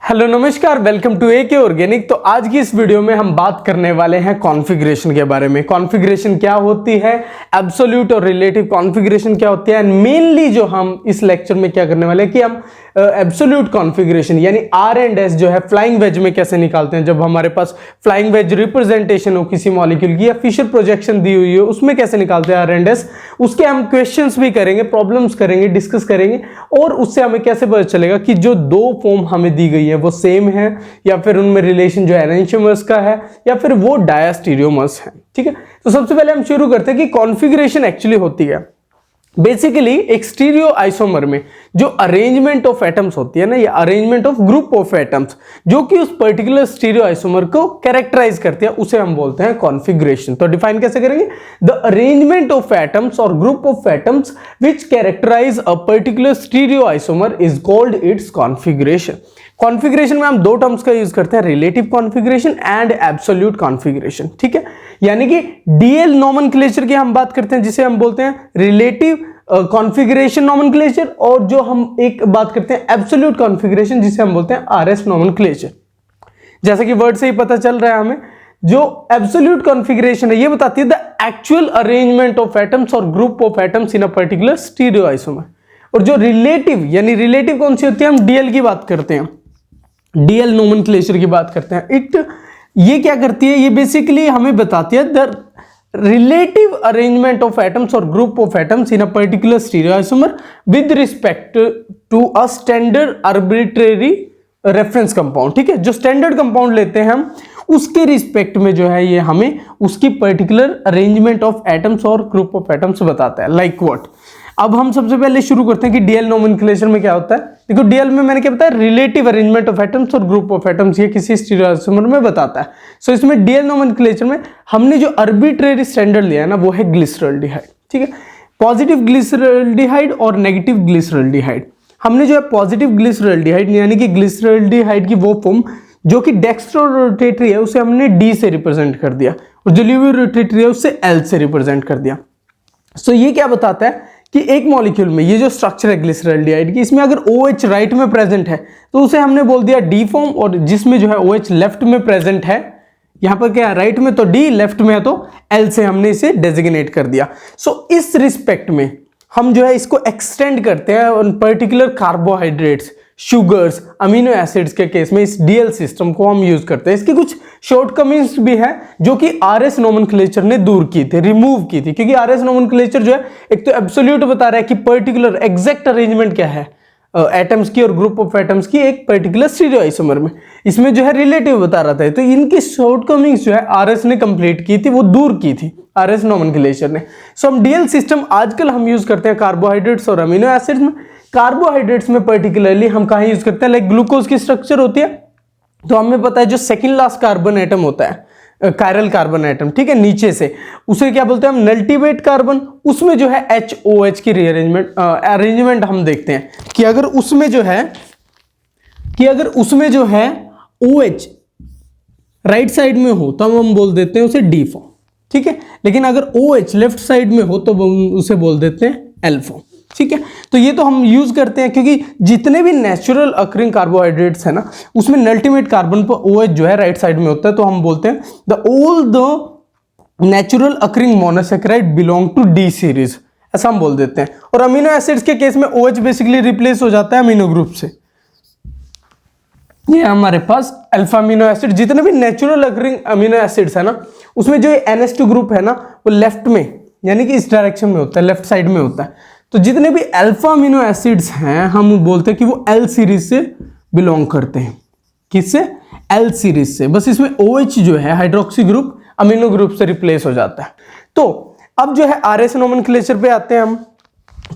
Hello नमस्कार, welcome to AK organic. तो आज की इस वीडियो में हम बात करने वाले हैं कॉन्फ़िगरेशन के बारे में। कॉन्फ़िगरेशन क्या होती है, एब्सोल्यूट और रिलेटिव कॉन्फ़िगरेशन क्या होती है, एंड मेनली जो हम इस लेक्चर में क्या करने वाले हैं कि हम एब्सोल्यूट कॉन्फ़िगरेशन यानी आर एंड एस जो है फ्लाइंग वेज में कैसे निकालते हैं। जब हमारे पास फ्लाइंग वेज रिप्रेजेंटेशन हो किसी मॉलिक्यूल की या फिशर प्रोजेक्शन दी हुई हो, उसमें कैसे निकालते हैं आर एंड एस, उसके हम क्वेश्चंस भी करेंगे, प्रॉब्लम्स करेंगे, डिस्कस करेंगे, और उससे हमें कैसे पता चलेगा कि जो दो फॉर्म हमें दी गई है वो सेम है या फिर उनमें रिलेशन जो एनैंटियोमर्स का है या फिर वो डायस्टीरियोमर्स है। ठीक है, तो सबसे पहले हम शुरू करते हैं कि कॉन्फ़िगरेशन एक्चुअली होती है बेसिकली एक स्टीरियो आइसोमर में जो अरेंजमेंट ऑफ एटम्स होती है ना, या arrangement of group of atoms जो कि उस पर्टिकुलर स्टीरियो आइसोमर को कैरेक्टराइज करती है, उसे हम बोलते हैं कॉन्फ़िगरेशन। तो डिफाइन कैसे करेंगे? द अरेंजमेंट ऑफ एटम्स और group of atoms which characterize a particular stereoisomer is called its configuration. Configuration में हम दो टर्म्स का यूज करते हैं, relative configuration and absolute configuration. ठीक है, यानी कि डीएल नोमेनक्लेचर की हम बात करते हैं जिसे हम बोलते हैं रिलेटिव कॉन्फ़िगरेशन नोमेनक्लेचर, और जो हम एक बात करते हैं एब्सोल्यूट कॉन्फ़िगरेशन जिसे हम बोलते हैं आरएस नोमेनक्लेचर। जैसा कि वर्ड से ही पता चल रहा है हमें, जो एब्सोल्यूट कॉन्फ़िगरेशन है ये बताती है the actual arrangement of atoms और group of atoms in a particular stereoisomer. और जो रिलेटिव यानी रिलेटिव कौन सी होती है? हम डीएल की बात करते हैं, डीएल नोमेनक्लेचर की बात करते हैं। ये क्या करती है? ये बेसिकली हमें बताती है the relative arrangement of atoms और group of atoms in a particular stereoisomer with respect to a standard arbitrary reference compound. ठीक है, जो स्टैंडर्ड कंपाउंड लेते हैं हम उसके रिस्पेक्ट में जो है ये हमें उसकी पर्टिकुलर अरेंजमेंट ऑफ एटम्स और ग्रुप ऑफ एटम्स बताता है। Like what? अब हम सबसे पहले शुरू करते हैं कि डीएल नोमेनक्लेचर में क्या होता है। देखो, डीएल में मैंने क्या बताया? रिलेटिव अरेंजमेंट ऑफ एटम्स और ग्रुप ऑफ एटम्स, ये किसी स्टीरियो आइसोमर में बताता है। सो इसमें डीएल नोमेनक्लेचर में हमने जो आर्बिट्रेरी स्टैंडर्ड लिया है ना, वो है ग्लिसरॉल्डिहाइड। ठीक है, पॉजिटिव ग्लिसरॉल्डिहाइड और नेगेटिव ग्लिसरॉल्डिहाइड। हमने जो है पॉजिटिव ग्लिसरॉल्डिहाइड यानी कि ग्लिसरॉल्डिहाइड की वो फॉर्म जो कि डेक्स्ट्रो रोटेटरी है उसे हमने डी से रिप्रेजेंट कर दिया, और जो लीवो रोटेटरी है उसे एल से रिप्रेजेंट कर दिया। सो ये क्या बताता है कि एक मॉलिक्यूल में ये जो स्ट्रक्चर है ग्लिसरॉल्डिहाइड की, इसमें अगर OH राइट में प्रेजेंट है तो उसे हमने बोल दिया डी फॉर्म, और जिसमें जो है OH लेफ्ट में प्रेजेंट है, यहां पर क्या है राइट में तो डी, लेफ्ट में है तो एल से हमने इसे डेजिग्नेट कर दिया। सो इस रिस्पेक्ट में हम जो है इसको एक्सटेंड करते हैं उन particular carbohydrates, sugars, amino acids के केस में इस डीएल सिस्टम को हम यूज करते हैं। इसकी कुछ शॉर्टकमिंग्स भी हैं जो कि आरएस नोमेनक्लेचर ने दूर की थी, रिमूव की थी, क्योंकि आरएस नोमेनक्लेचर जो है एक तो एब्सोल्यूट बता रहा है कि पर्टिकुलर एग्जैक्ट अरेंजमेंट क्या है एटम्स की और ग्रुप ऑफ एटम्स की एक पर्टिकुलर स्टीरियो आइसोमर में, इसमें जो है रिलेटिव बता रहा था। तो इनकी शॉर्टकमिंग्स जो है आरएस ने कंप्लीट की थी, वो दूर की थी आरएस नोमेनक्लेचर ने। सो हम डीएल सिस्टम आजकल हम यूज करते हैं कार्बोहाइड्रेट्स और अमीनो एसिड्स में। कार्बोहाइड्रेट्स में पर्टिकुलरली हम कहाँ यूज करते हैं? लाइक ग्लूकोज की स्ट्रक्चर होती है, तो हमें पता है जो सेकंड लास्ट कार्बन एटम होता है, कायरल कार्बन एटम, ठीक है, नीचे से, उसे क्या बोलते हैं हम? नल्टीवेट कार्बन। उसमें जो है HOH की रीअरेंजमेंट अरेंजमेंट हम देखते हैं कि अगर उसमें जो है OH राइट साइड में हो तो हम बोल देते हैं उसे डी फॉर्म। ठीक है, लेकिन अगर OH लेफ्ट साइड में हो तो हम उसे बोल देते हैं एल फॉर्म। ठीक है, तो ये तो हम यूज करते हैं क्योंकि जितने भी नेचुरल अकरिंग कार्बोहाइड्रेट्स है ना, उसमें अल्टीमेट कार्बन पर OH जो है राइट साइड में होता है, तो हम बोलते हैं the all the natural occurring monosaccharide belong to D series, ऐसा हम बोल देते हैं। और अमीनो एसिड्स के केस में OH बेसिकली रिप्लेस हो जाता है अमीनो ग्रुप से। ये हमारे पास अल्फा अमीनो एसिड, जितने भी नेचुरल अकरिंग अमीनो एसिड्स है ना, उसमें जो NH2 ग्रुप है ना, वो लेफ्ट में यानी कि इस डायरेक्शन में होता है, लेफ्ट साइड में होता है। तो जितने भी अल्फा अमीनो एसिड्स हैं हम बोलते हैं कि वो एल सीरीज से बिलोंग करते हैं। किससे? एल सीरीज से। बस इसमें OH जो है हाइड्रोक्सी ग्रुप अमीनो ग्रुप से रिप्लेस हो जाता है। तो अब जो है आरएस नोमेनक्लेचर पे आते हैं हम,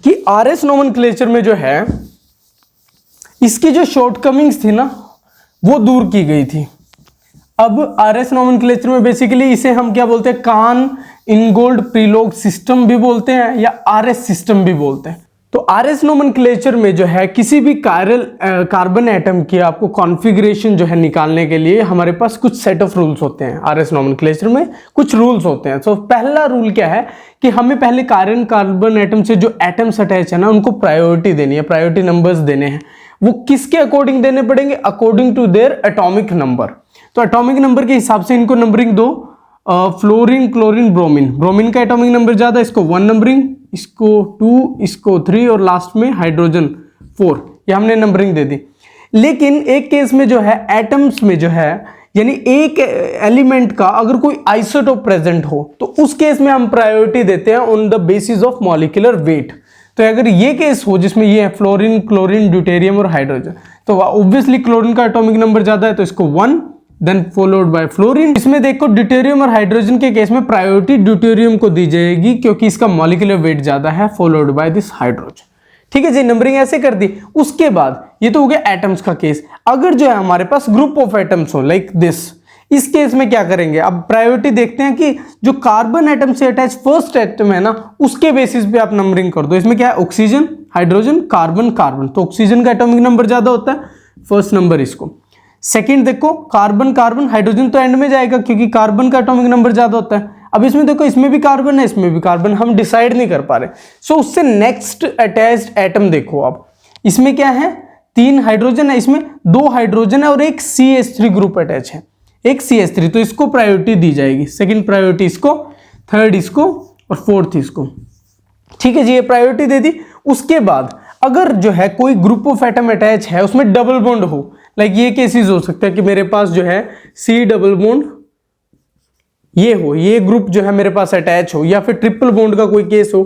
कि आरएस नोमेनक्लेचर में जो है इसकी जो शॉर्टकमिंग्स थी ना वो दूर की गई थी। अब आरएस नोमेनक्लेचर में बेसिकली इसे हम क्या बोलते हैं? कान इनगोल्ड प्रीलोग सिस्टम भी बोलते हैं या आरएस सिस्टम भी बोलते हैं। तो आरएस नोमेनक्लेचर में जो है किसी भी कार्बन एटम की आपको कॉन्फ़िगरेशन जो है निकालने के लिए हमारे पास कुछ सेट ऑफ रूल्स होते हैं। आरएस नोमेनक्लेचर में कुछ रूल्स होते हैं। तो पहला रूल क्या है कि हमें पहले कार्बन एटम से जो एटम्स अटैच है ना उनको प्रायोरिटी देनी है, प्रायोरिटी नंबर्स देने हैं। वो किसके अकॉर्डिंग देने पड़ेंगे? According to their atomic number. तो एटॉमिक नंबर के हिसाब से इनको नंबरिंग दो। Fluorine, chlorine, bromine. ब्रोमीन का एटॉमिक नंबर ज्यादा, इसको 1 नंबरिंग, इसको 2, इसको 3 और लास्ट में हाइड्रोजन 4। ये हमने नंबरिंग दे दी। लेकिन एक केस में जो है एटम्स में जो है, यानी एक एलिमेंट का अगर कोई आइसोटोप प्रेजेंट हो तो उस केस में हम प्रायोरिटी देते हैं on the basis of molecular weight. तो अगर ये केस हो जिसमें ये है फ्लोरीन, क्लोरीन, ड्यूटेरियम और हाइड्रोजन, तो ऑब्वियसली क्लोरीन का एटॉमिक नंबर ज्यादा है तो इसको 1, देन फॉलोड बाय फ्लोरीन। इसमें देखो ड्यूटेरियम और हाइड्रोजन के केस में प्रायोरिटी ड्यूटेरियम को दी जाएगी क्योंकि इसका मॉलिक्यूलर वेट ज्यादा है, फॉलोड बाय दिस हाइड्रोजन। ठीक है जी, नंबरिंग ऐसे कर दी। उसके बाद ये तो हो गया एटम्स का केस। अगर जो है हमारे पास ग्रुप ऑफ एटम्स हो लाइक दिस, इस केस में क्या करेंगे? अब प्रायोरिटी देखते हैं कि जो कार्बन एटम से अटैच फर्स्ट एटम है ना, उसके बेसिस पे आप नंबरिंग कर दो। इसमें क्या है? Oxygen, hydrogen, carbon, carbon. तो ऑक्सीजन का एटॉमिक नंबर ज्यादा होता है, फर्स्ट नंबर इसको। सेकंड देखो कार्बन, कार्बन, हाइड्रोजन तो एंड में जाएगा क्योंकि कार्बन का एटॉमिक नंबर ज्यादा होता है। अब इसमें देखो इसमें भी कार्बन है, इसमें भी कार्बन, हम डिसाइड नहीं कर पा रहे। सो उससे नेक्स्ट अटैच्ड एटम देखो। अब इसमें क्या है? 3 हाइड्रोजन है, इसमें 2 हाइड्रोजन है और एक CH3 ग्रुप अटैच है, एक CH3। तो इसको प्रायोरिटी दी जाएगी, सेकंड प्रायोरिटी इसको, थर्ड इसको और फोर्थ इसको। ठीक है जी, ये प्रायोरिटी दे दी। उसके बाद अगर जो है कोई ग्रुप ऑफ एटम अटैच है उसमें डबल बॉन्ड हो, लाइक ये केसेस हो सकता है कि मेरे पास जो है C डबल बॉन्ड ये हो, ये ग्रुप जो है मेरे पास अटैच हो, या फिर ट्रिपल बॉन्ड का कोई केस हो,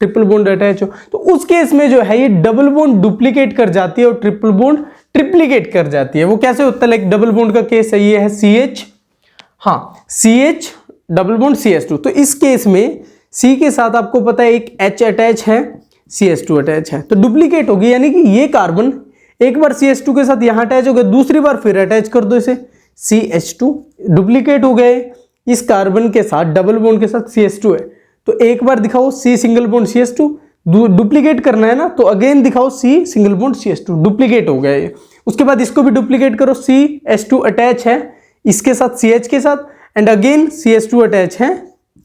ट्रिपल बॉन्ड अटैच हो, तो उस केस में जो है ये डबल बॉन्ड डुप्लीकेट कर जाती है और ट्रिपल बॉन्ड ट्रिप्लीकेट कर जाती है। वो कैसे होता है? लाइक डबल बॉन्ड का केस है, ये है CH, हाँ CH डबल बॉन्ड CH2। तो इस केस में C के साथ आपको पता है एक H अटैच है, CH2 अटैच है, तो डुप्लीकेट होगी, यानी कि ये कार्बन एक बार CH2 के साथ यहां अटैच हो गया, दूसरी बार फिर अटैच कर दो इसे, CH2 डुप्लीकेट हो गए। इस कार्बन के साथ डबल बॉन्ड के साथ CH2 है, तो एक बार दिखाओ C single bond CH2, duplicate करना है ना, तो अगेन दिखाओ C single bond CH2, duplicate हो गया ये। उसके बाद इसको भी डुप्लीकेट करो, CH2 अटैच है इसके साथ CH के साथ, एंड अगेन CH2 अटैच है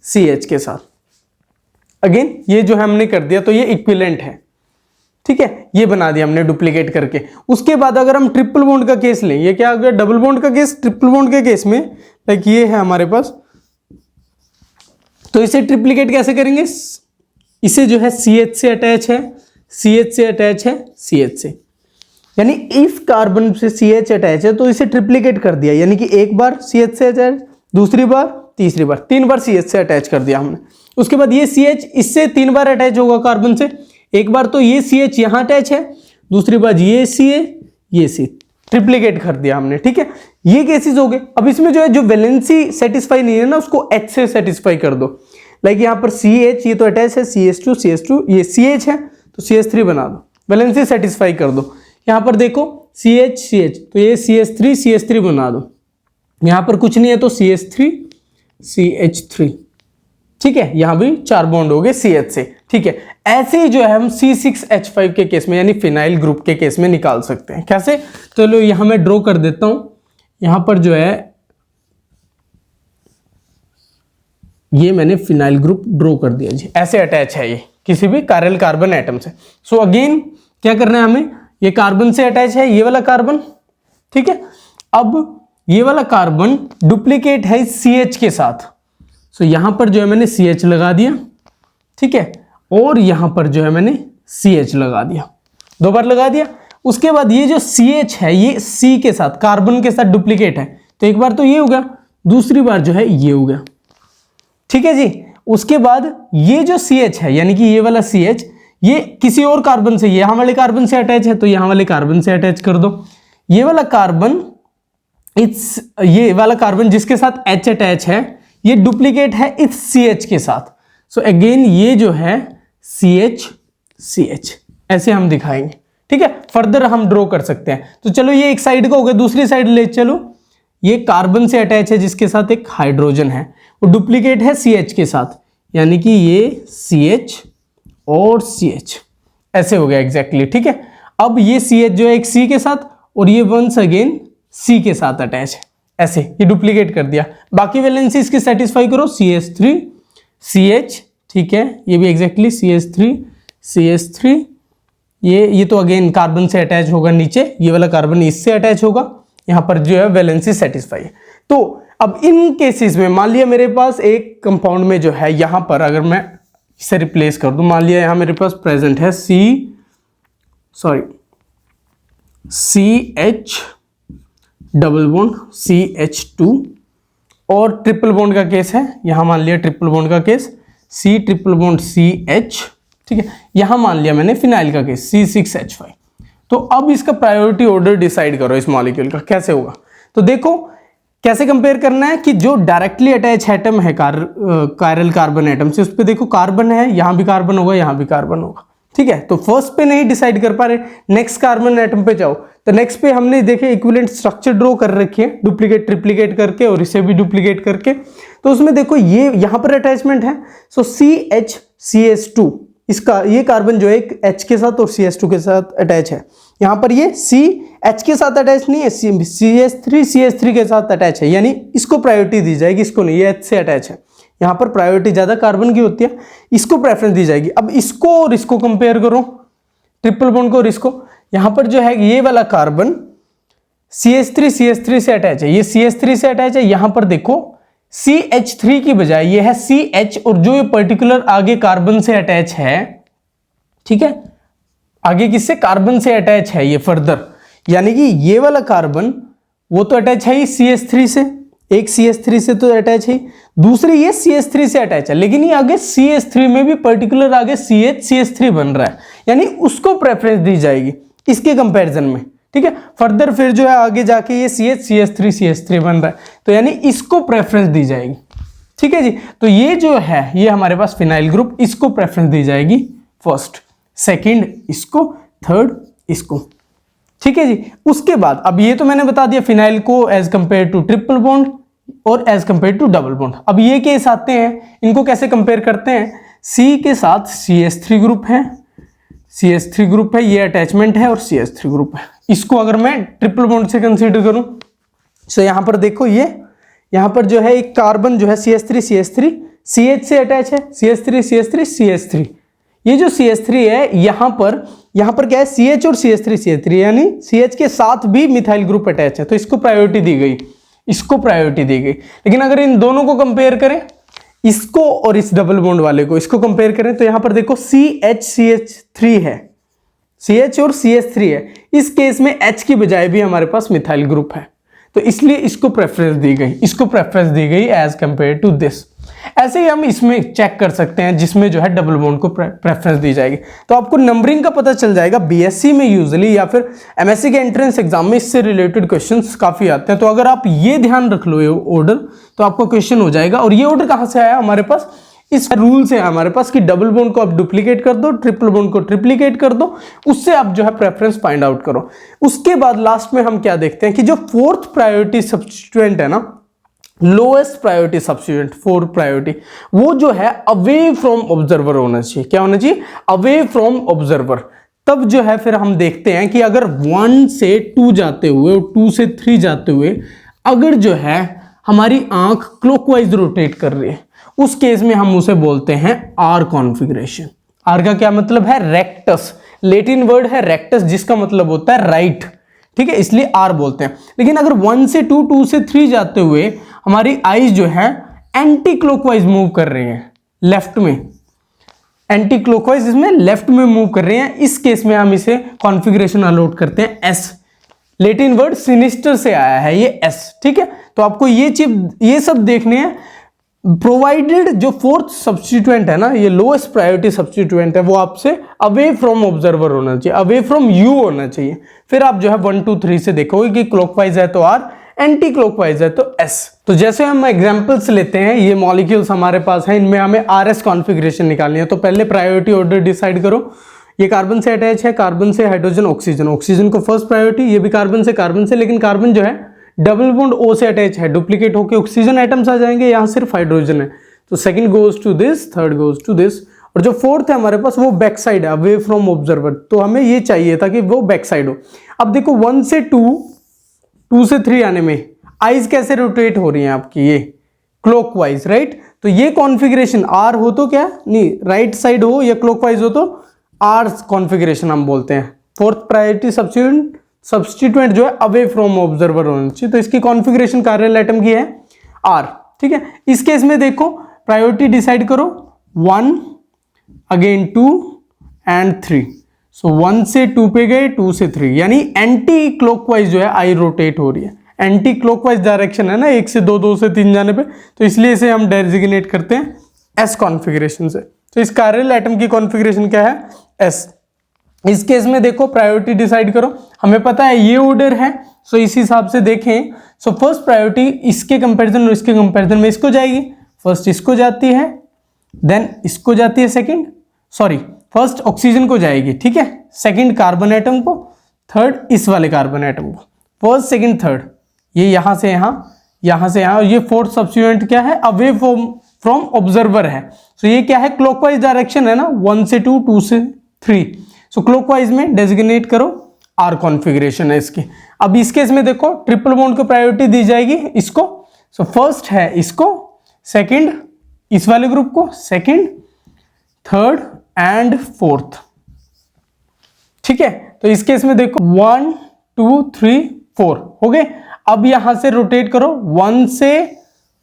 CH के साथ। अगेन ये जो हमने कर दिया तो ये इक्विवेलेंट है। ठीक है, ये बना दिया हमने डुप्लीकेट करके। उसके बाद अगर हम ट्रिपल बॉन्ड का केस लें, ये क्या हो गया? डबल बॉन्ड का केस। ट्रिपल बॉन्ड के केस में लाइक ये है हमारे पास, तो इसे ट्रिप्लीकेट कैसे करेंगे? इसे जो है CH से अटैच है, CH से अटैच है, CH से, यानी इस कार्बन से CH अटैच है तो इसे ट्रिप्लीकेट कर दिया, यानी कि एक बार CH से अटैच, दूसरी बार, तीसरी बार, 3 बार CH से अटैच कर दिया हमने। उसके बाद ये CH इससे 3 बार अटैच होगा कार्बन से, एक बार तो ये CH यहां अटैच है, दूसरी बार ये CH, ये C, ट्रिप्लीकेट कर दिया हमने। ठीक है, ये केसेस हो गए। अब इसमें जो है जो वैलेंसी सेटिस्फाई नहीं है ना, उसको H से सेटिस्फाई कर दो। लाइक यहाँ पर CH ये तो अटैच है, CH2, ये CH है तो CH3 बना दो, वैलेंसी सेटिस्फाई कर दो। यहाँ पर देखो CH तो ये CH3 बना दो। यहाँ पर कुछ नहीं है तो CH3 ठीक है, यहां भी 4 बॉन्ड हो गए CH से। ठीक है, ऐसे ही जो है हम C6H5 के केस में यानी फिनाइल ग्रुप के केस में निकाल सकते हैं। कैसे? तो लो यहां मैं ड्रॉ कर देता हूं। यहां पर जो है ये मैंने फिनाइल ग्रुप ड्रॉ कर दिया जी, ऐसे अटैच है ये किसी भी कायरल कार्बन एटम से। सो अगेन क्या करना है हमें? ये कार्बन से अटैच है ये वाला कार्बन। ठीक है, अब ये वाला कार्बन डुप्लीकेट है CH के साथ, सो यहां पर जो है मैंने CH लगा दिया। ठीक है, और यहां पर जो है मैंने CH लगा दिया, 2 बार लगा दिया। उसके बाद ये जो CH है ये C के साथ कार्बन के साथ डुप्लीकेट है, तो एक बार तो ये हो गया, दूसरी बार जो है ये हो गया। ठीक है जी, उसके बाद ये जो CH है यानी कि ये वाला CH ये किसी और कार्बन से, यहां वाले कार्बन से अटैच है तो यहां वाले कार्बन से अटैच कर दो। ये वाला कार्बन ये वाला कार्बन जिसके साथ H अटैच है ये डुप्लीकेट है इस CH के साथ। सो अगेन ये जो है CH ऐसे हम दिखाएंगे। ठीक है, फर्दर हम ड्रॉ कर सकते हैं। तो चलो ये एक साइड का हो गया, दूसरी साइड ले चलो। ये कार्बन से अटैच है जिसके साथ एक हाइड्रोजन है, वो डुप्लीकेट है CH के साथ, यानी कि ये CH और CH ऐसे हो गया एग्जैक्टली। ठीक है, अब ये CH जो है एक C के साथ और ये वंस अगेन C के साथ अटैच है, ऐसे ये डुप्लीकेट कर दिया। बाकी वैलेंसी इसकी सेटिस्फाई करो, CH3 CH। ठीक है, ये भी एग्जैक्टली CH3 CH3 ये तो अगेन कार्बन से अटैच होगा नीचे, ये वाला कार्बन इससे अटैच होगा, यहाँ पर जो है वैलेंसी सेटिस्फाई है। तो अब इन केसेस में मान लिया मेरे पास एक कंपाउंड में जो है यहाँ पर अगर मैं इसे रिप्लेस कर दूं, मान लिया यहाँ मेरे पास प्रेजेंट है CH डबल बॉन्ड CH2 और ट्रिपल बॉन्ड का केस है, यहाँ मान लिया ट्रिपल बॉन्ड का case C triple bond CH, ठीक है। यहाँ मान लिया मैंने फिनाइल का केस C6H5। तो अब इसका प्रायोरिटी ऑर्डर डिसाइड करो इस मॉलिक्यूल का कैसे होगा। तो देखो कैसे कंपेयर करना है कि जो डायरेक्टली अटैच एटम है कायरल कार्बन एटम से, उस पर देखो कार्बन है, यहाँ भी कार्बन होगा, यहाँ भी कार्बन होगा, ठीक है। तो फर्स्ट पे नहीं डिसाइड कर पा रहे, नेक्स्ट कार्बन एटम पे जाओ। तो नेक्स्ट पे हमने देखे इक्विवेलेंट स्ट्रक्चर ड्रॉ कर रखी है डुप्लीकेट ट्रिप्लीकेट करके और इसे भी डुप्लीकेट करके। तो उसमें देखो ये यहाँ पर अटैचमेंट है, सो CH इसका ये कार्बन जो है एक H के साथ और CH2 के साथ अटैच है। यहाँ पर ये C H के साथ अटैच नहीं है, CH3 के साथ अटैच है, यानी इसको प्रायोरिटी दी जाएगी, इसको नहीं, ये H से अटैच है। यहाँ पर प्रायोरिटी ज़्यादा कार्बन की होती है, इसको प्रेफरेंस दी जाएगी। अब इसको और इसको कंपेयर करो, ट्रिपल बॉन्ड को और इसको। यहाँ पर जो है ये वाला कार्बन CH3 से अटैच है, ये CH3 से अटैच है। यहाँ पर देखो CH3 की बजाय ये है CH, और जो ये पर्टिकुलर आगे कार्बन से अटैच है, ठीक है, आगे किससे, कार्बन से अटैच है ये फर्दर, यानी कि ये वाला कार्बन वो तो अटैच है ही CH3 से, एक CH3 से तो अटैच है, दूसरी ये CH3 से अटैच है, लेकिन ये आगे CH3 में भी पर्टिकुलर आगे CH3 बन रहा है, यानी उसको प्रेफरेंस दी जाएगी इसके कंपैरिजन में, ठीक है। फर्दर फिर जो है आगे जाके ये CH3 बन रहा है, तो यानी इसको प्रेफरेंस दी जाएगी, ठीक है जी। तो ये जो है ये हमारे पास फिनाइल ग्रुप, इसको प्रेफरेंस दी जाएगी फर्स्ट, सेकंड इसको, थर्ड इसको, ठीक है जी। उसके बाद अब ये तो मैंने बता दिया फिनाइल को as compared to triple bond और as compared to double bond. अब ये केस आते हैं, इनको कैसे कंपेयर करते हैं, C के साथ CH3 ग्रुप है, CH3 ग्रुप है, ये अटैचमेंट है और CH3 ग्रुप है। इसको अगर मैं ट्रिपल बॉन्ड से कंसीडर करूं, तो यहां पर देखो ये यहां पर जो है एक कार्बन जो है CH3 CH से अटैच है, CH3 ये जो CH3 है यहां पर क्या है, CH और CH3 यानी CH के साथ भी मिथाइल ग्रुप अटैच है, तो इसको प्रायोरिटी दी गई, इसको प्रायोरिटी दी गई। लेकिन अगर इन दोनों को कंपेयर करें, इसको और इस डबल बॉन्ड वाले को, इसको कंपेयर करें, तो यहां पर देखो CH है, CH और CH3 है, इस केस में H की बजाय भी हमारे पास मिथाइल ग्रुप है, तो इसलिए इसको प्रेफरेंस दी गई एज कंपेयर टू दिस। ऐसे ही हम इसमें चेक कर सकते हैं जिसमें जो है डबल बॉन्ड को प्रेफरेंस दी जाएगी। तो आपको नंबरिंग का पता चल जाएगा, बीएससी में यूजुअली या फिर एमएससी के एंट्रेंस एग्जाम में इससे रिलेटेड क्वेश्चंस काफी आते हैं। तो अगर आप ये ध्यान रख लो ये ऑर्डर, तो आपका क्वेश्चन हो जाएगा। और ये ऑर्डर कहां से आया हमारे पास, इस रूल से हमारे पास कि डबल बॉन्ड को आप डुप्लीकेट कर दो, ट्रिपल बॉन्ड को ट्रिप्लीकेट कर दो, उससे आप जो है प्रेफरेंस फाइंड आउट करो। उसके बाद लास्ट में हम क्या देखते हैं कि जो फोर्थ प्रायोरिटी सब्स्टिट्यूएंट है ना, lowest priority substituent, fourth priority, वो जो है अवे फ्रॉम ऑब्जर्वर होना चाहिए। क्या होना चाहिए, अवे फ्रॉम ऑब्जर्वर। तब जो है फिर हम देखते हैं कि अगर 1 से 2 जाते हुए और 2 से 3 जाते हुए अगर जो है हमारी आंख क्लॉकवाइज रोटेट कर रही है, उस केस में हम उसे बोलते हैं आर कॉन्फ़िगरेशन। आर का क्या मतलब है, रेक्टस, लैटिन वर्ड है रेक्टस जिसका मतलब होता है राइट, ठीक है, इसलिए आर बोलते हैं। लेकिन अगर 1 से 2, 2 से 3 जाते हुए हमारी आईज जो है एंटी क्लॉकवाइज मूव कर रही हैं, लेफ्ट में, एंटी क्लॉकवाइज इसमें लेफ्ट में मूव कर रहे हैं, इस केस में हम इसे कॉन्फ़िगरेशन अलॉट करते हैं एस। लैटिन वर्ड सिनिस्टर से आया है ये एस, ठीक है। तो आपको ये सब देखने हैं, प्रोवाइडेड जो फोर्थ सब्स्टिट्यूएंट है ना, ये लोएस्ट प्रायोरिटी सब्स्टिट्यूएंट है, वो आपसे अवे फ्रॉम ऑब्जर्वर होना चाहिए, अवे फ्रॉम यू होना चाहिए। फिर आप जो है 1, 2, 3 से देखोगे कि क्लॉकवाइज है तो आर, एंटी क्लॉकवाइज है तो एस। तो जैसे हम एग्जांपल्स लेते हैं, ये मॉलिक्यूल्स हमारे पास हैं, इनमें हमें आरएस कॉन्फ़िगरेशन निकालनी है। तो पहले प्रायोरिटी ऑर्डर डिसाइड करो। ये कार्बन से अटैच है, कार्बन से हाइड्रोजन ऑक्सीजन, ऑक्सीजन को फर्स्ट प्रायोरिटी, ये भी कार्बन से, लेकिन कार्बन जो है डबल बॉन्ड O से अटैच है, डुप्लीकेट होकर ऑक्सीजन एटम्स आ जाएंगे, यहाँ सिर्फ हाइड्रोजन है, तो second goes to this, third goes to this, और जो फोर्थ है हमारे पास वो बैक साइड है, अवे फ्रॉम ऑब्जर्वर, तो हमें ये चाहिए था कि वो बैक साइड हो। अब देखो 1 से 2, 2 से 3 आने में आइज कैसे रोटेट हो रही हैं आपकी, ये क्लॉकवाइज, राइट। तो ये कॉन्फ़िगरेशन आर हो तो क्या नहीं, राइट साइड हो या क्लॉकवाइज हो तो आर कॉन्फ़िगरेशन हम बोलते हैं। फोर्थ प्रायोरिटी सब्स्टिट्यूएंट जो है अवे फ्रॉम ऑब्जर्वर होना चाहिए, तो इसकी कॉन्फ़िगरेशन कार्यल एटम की है आर। ठीक है, इस केस में देखो प्रायोरिटी डिसाइड करो 1 अगेन 2 एंड 3। सो 1 से 2 पे गए, 2 से 3, यानी एंटी क्लॉकवाइज जो है आई रोटेट हो रही है। एंटी क्लॉकवाइज डायरेक्शन है ना, 1 से 2, 2 से 3 जाने पे, तो इसलिए इसे हम डेजिग्नेट करते हैं एस कॉन्फ़िगरेशन से। तो इस कार्यल एटम की कॉन्फ़िगरेशन क्या है, एस। इस केस में देखो प्रायोरिटी डिसाइड करो, हमें पता है ये ऑर्डर है, सो इस हिसाब से देखें। सो फर्स्ट प्रायोरिटी इसके कंपैरिजन और इसके कंपैरिजन में इसको जाएगी, फर्स्ट इसको जाती है, देन इसको जाती है सेकंड, सॉरी फर्स्ट ऑक्सीजन को जाएगी, ठीक है, सेकंड कार्बन एटम को, थर्ड इस वाले कार्बन एटम को, फर्स्ट सेकंड थर्ड, ये यहां से यहां, यहां से यहां, और ये फोर्थ सब्स्टिट्यूएंट क्या है, अवे फ्रॉम ऑब्जर्वर है। सो ये क्या है, क्लॉकवाइज डायरेक्शन है ना, 1 से 2, 2 से 3। सो क्लॉकवाइज में डेजिग्नेट करो, आर कॉन्फ़िगरेशन है इसकी। अब इस केस में देखो ट्रिपल बॉन्ड को प्रायोरिटी दी जाएगी इसको। सो फर्स्ट है इसको, सेकंड इस वाले ग्रुप को, सेकंड, थर्ड एंड फोर्थ। ठीक है, तो इस केस में देखो 1 2 3 4 हो गए। अब यहां से रोटेट करो, 1 से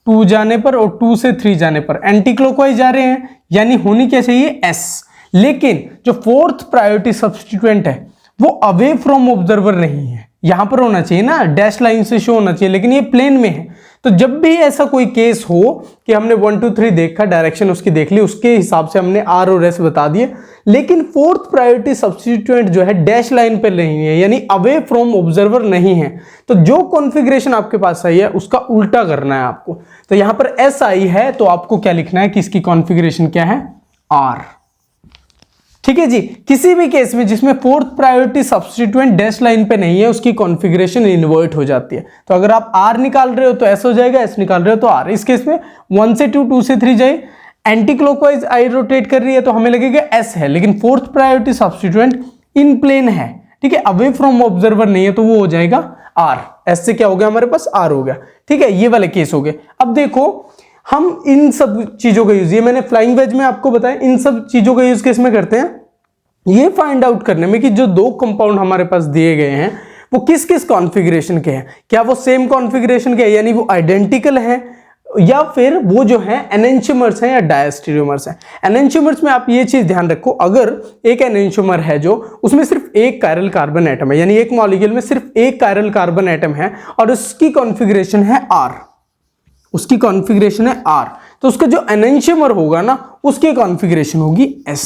2 जाने पर और 2 से 3 जाने पर एंटी क्लॉकवाइज जा रहे हैं, यानी होनी क्या चाहिए, एस। लेकिन जो फोर्थ प्रायोरिटी सब्स्टिट्यूएंट है वो अवे फ्रॉम ऑब्जर्वर नहीं है, यहां पर होना चाहिए ना, डैश लाइन से शो होना चाहिए, लेकिन ये प्लेन में है। तो जब भी ऐसा कोई केस हो कि हमने 1 2 3 देखा, डायरेक्शन उसकी देख ली, उसके हिसाब से हमने आर और एस बता दिए, लेकिन फोर्थ प्रायोरिटी सब्स्टिट्यूएंट जो है डैश लाइन पर नहीं है, यानी अवे फ्रॉम ऑब्जर्वर नहीं है, तो जो कॉन्फ़िगरेशन आपके पास आई है उसका उल्टा करना है आपको। तो यहां पर एस आई है, तो आपको क्या लिखना है कि इसकी कॉन्फ़िगरेशन क्या है, आर। ठीक है जी, किसी भी केस में जिसमें fourth priority substituent dash line पे नहीं है उसकी कॉन्फ़िगरेशन इन्वर्ट हो जाती है। तो अगर आप आर निकाल रहे हो तो एस हो जाएगा, एस निकाल रहे हो तो आर। इस केस में 1 से 2, 2 से 3 जाए, एंटी क्लॉकवाइज आई रोटेट कर रही है तो हमें लगेगा एस है, लेकिन फोर्थ प्रायोरिटी सब्स्टिट्यूएंट इन प्लेन है, ठीक है, अवे फ्रॉम ऑब्जर्वर नहीं है, तो वो हो जाएगा आर। एस से क्या हो गया हमारे पास, आर हो गया। ठीक है, ये वाले केस हो गए। अब देखो हम इन सब चीजों का यूज, ये मैंने फ्लाइंग वेज में आपको बताया, इन सब चीजों का यूज किस में करते हैं, ये फाइंड आउट करने में कि जो दो कंपाउंड हमारे पास दिए गए हैं वो किस किस कॉन्फ़िगरेशन के हैं, क्या वो सेम कॉन्फ़िगरेशन के हैं, यानी वो आइडेंटिकल है, या फिर वो जो है एनेंटियोमर्स हैं या डायस्टेरियोमर्स हैं। एनेंटियोमर्स में आप ये चीज ध्यान रखो, अगर एक एनेंटियोमर है जो उसमें सिर्फ एक कायरल कार्बन एटम है, यानी एक मॉलिक्यूल में सिर्फ एक कायरल कार्बन एटम है और उसकी कॉन्फ़िगरेशन है आर, उसकी कॉन्फ़िगरेशन है आर, तो उसका जो एनेंटियोमर होगा ना उसकी कॉन्फ़िगरेशन होगी एस,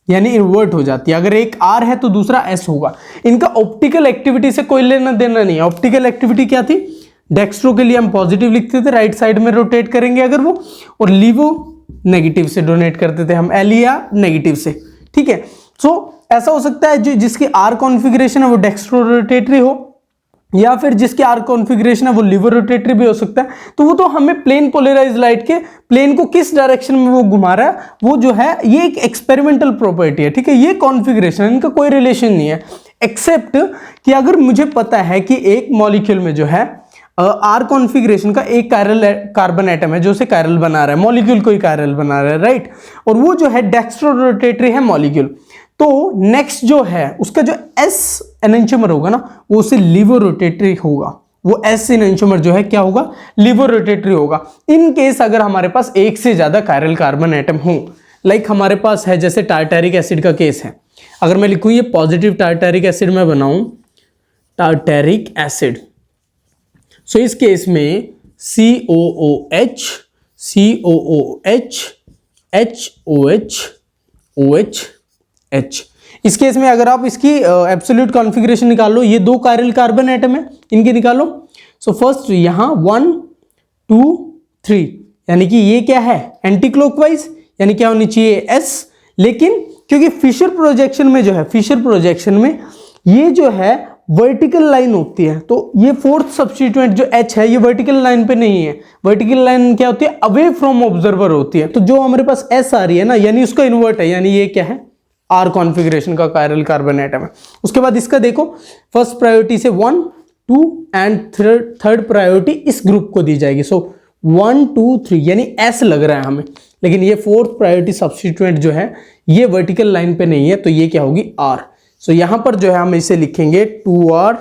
यानी इन्वर्ट हो जाती है। अगर एक आर है तो दूसरा एस होगा। इनका ऑप्टिकल एक्टिविटी से कोई लेना देना नहीं है। ऑप्टिकल एक्टिविटी क्या थी, डेक्स्ट्रो के लिए हम पॉजिटिव लिखते थे, राइट साइड में रोटेट करेंगे अगर वो, और लीवो नेगेटिव से डोनेट करते थे हम, एल या नेगेटिव से। ठीक है, सो ऐसा हो सकता है जो जिसकी आर कॉन्फ़िगरेशन है वो डेक्स्ट्रो रोटेटरी हो, या फिर जिसकी आर कॉन्फ़िगरेशन है वो लिवर रोटेटरी भी हो सकता है। तो वो तो हमें प्लेन पोलराइज लाइट के प्लेन को किस डायरेक्शन में वो घुमा रहा है वो जो है ये एक एक्सपेरिमेंटल प्रॉपर्टी है। ठीक है, ये कॉन्फ़िगरेशन, इनका कोई रिलेशन नहीं है, एक्सेप्ट कि अगर मुझे पता है कि एक मॉलिक्यूल में जो है आर कॉन्फ़िगरेशन का एक कायरल कार्बन एटम है जो उसे कायरल बना रहा है, मॉलिक्यूल को ही कायरल बना रहा है, राइट, और वो जो है डेक्स्ट्रो रोटेटरी है मॉलिक्यूल, तो नेक्स्ट जो है उसका जो एस एनेंटियोमर होगा ना वो उसे लीवर रोटेटरी होगा, वो एस एनेंटियोमर जो है क्या होगा, लीवर रोटेटरी होगा। इन केस अगर हमारे पास एक से ज्यादा कायरल कार्बन एटम हो, लाइक हमारे पास है जैसे टार्टारिक एसिड का केस है, अगर मैं लिखूं ये पॉजिटिव टार्टारिक एसिड मैं बनाऊं, टार्टारिक एसिड, सो इस केस में COOH COOH HOH OH H, इस केस में अगर आप इसकी एब्सोल्यूट कॉन्फ़िगरेशन निकाल लो, ये दो कायरल कार्बन एटम है, इनके निकालो। सो फर्स्ट यहां 1 2 3, यानी कि ये क्या है एंटी क्लॉकवाइज, यानी क्या होनी चाहिए S, लेकिन क्योंकि फिशर प्रोजेक्शन में जो है, फिशर प्रोजेक्शन में ये जो है वर्टिकल लाइन होती है, तो ये फोर्थ सब्स्टिट्यूएंट जो H है ये वर्टिकल लाइन पे नहीं है। वर्टिकल लाइन क्या होती है, अवे फ्रॉम ऑब्जर्वर होती है, तो जो हमारे पास S आ रही है ना, यानी उसका इन्वर्ट है, यानी ये क्या है आर कॉन्फ़िगरेशन का कायरल कार्बन एटम है। उसके बाद इसका देखो फर्स्ट प्रायोरिटी से 1 2 एंड थर्ड प्रायोरिटी इस ग्रुप को दी जाएगी। सो 1 2 3 यानी S लग रहा है हमें, लेकिन ये फोर्थ प्रायोरिटी सब्स्टिट्यूएंट जो है ये वर्टिकल लाइन पे नहीं है, तो ये क्या होगी R। सो यहां पर जो है हम इसे लिखेंगे 2R